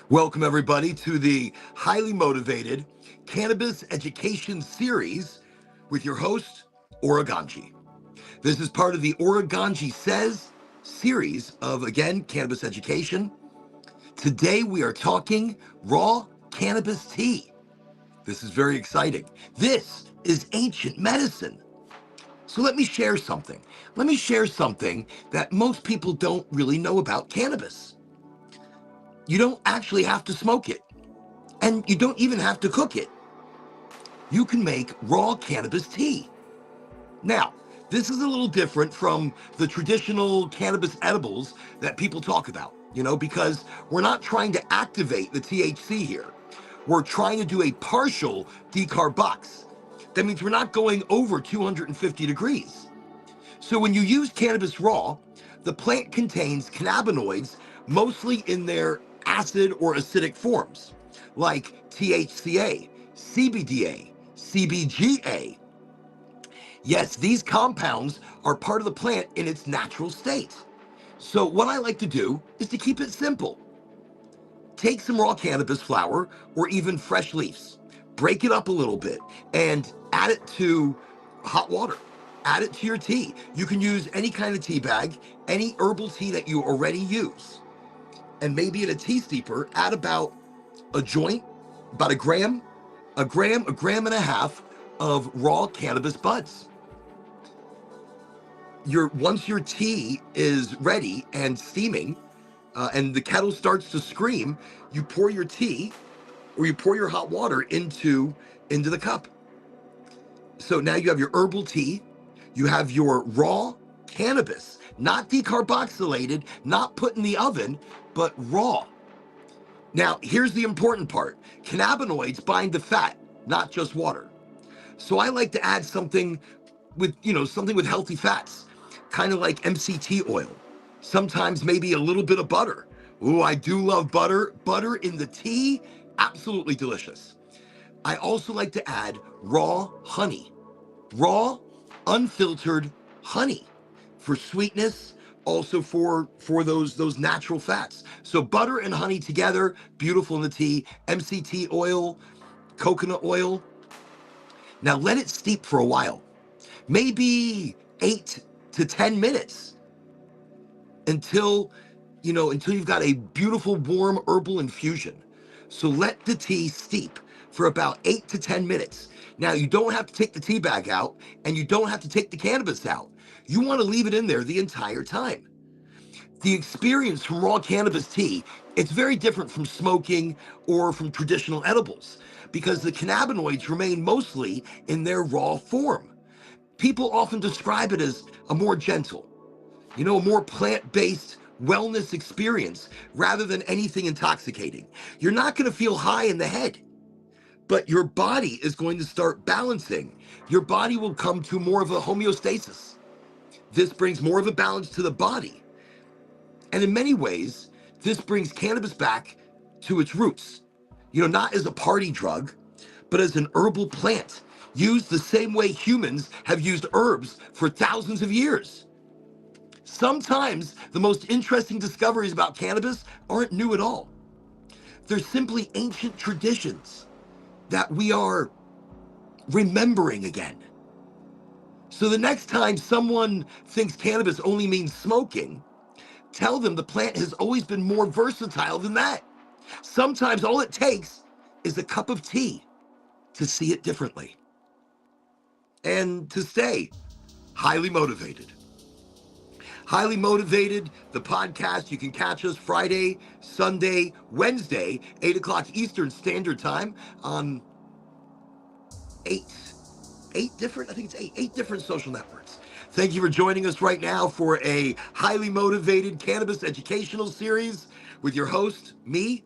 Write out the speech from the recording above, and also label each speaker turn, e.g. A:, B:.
A: Welcome, everybody, to the highly motivated cannabis education series with your host, Oraganji. This is part of the Oraganji Says series of, again, cannabis education. Today, we are talking raw cannabis tea. This is very exciting. This is ancient medicine. So let me share something. Let me share something that most people don't really know about cannabis. You don't actually have to smoke it, and you don't even have to cook it. You can make raw cannabis tea. Now, this is a little different from the traditional cannabis edibles that people talk about, because we're not trying to activate the THC here. We're trying to do a partial decarbox. That means we're not going over 250 degrees. So when you use cannabis raw, the plant contains cannabinoids mostly in their acid or acidic forms, like THCA, CBDA, CBGA. Yes, these compounds are part of the plant in its natural state. So what I like to do is to keep it simple. Take some raw cannabis flower or even fresh leaves, break it up a little bit, and add it to hot water. Add it to your tea. You can use any kind of tea bag, any herbal tea that you already use. And maybe in a tea steeper, add about a joint, about a gram and a half of raw cannabis buds. Once your tea is ready and steaming, and the kettle starts to scream, you pour your tea or you pour your hot water into the cup. So now you have your herbal tea, you have your raw cannabis, not decarboxylated, not put in the oven, but raw. Now, here's the important part. Cannabinoids bind to fat, not just water. So I like to add something with healthy fats, kind of like MCT oil. Sometimes maybe a little bit of butter. Ooh, I do love butter. Butter in the tea, absolutely delicious. I also like to add raw honey. Raw, unfiltered honey for sweetness, also for those natural fats. So butter and honey together, beautiful in the tea. MCT oil, coconut oil. Now let it steep for a while, maybe 8 to 10 minutes until you've got a beautiful warm herbal infusion. So let the tea steep for about 8 to 10 minutes. Now, you don't have to take the tea bag out and you don't have to take the cannabis out. You want to leave it in there the entire time. The experience from raw cannabis tea, it's very different from smoking or from traditional edibles because the cannabinoids remain mostly in their raw form. People often describe it as a more gentle, a more plant-based wellness experience rather than anything intoxicating. You're not going to feel high in the head, but your body is going to start balancing. Your body will come to more of a homeostasis. This brings more of a balance to the body. And in many ways, this brings cannabis back to its roots. Not as a party drug, but as an herbal plant, used the same way humans have used herbs for thousands of years. Sometimes the most interesting discoveries about cannabis aren't new at all. They're simply ancient traditions that we are remembering again. So the next time someone thinks cannabis only means smoking, tell them the plant has always been more versatile than that. Sometimes all it takes is a cup of tea to see it differently and to stay highly motivated. Highly Motivated, the podcast. You can catch us Friday, Sunday, Wednesday, 8 o'clock Eastern Standard Time on eight different social networks. Thank you for joining us right now for a highly motivated cannabis educational series with your host, me,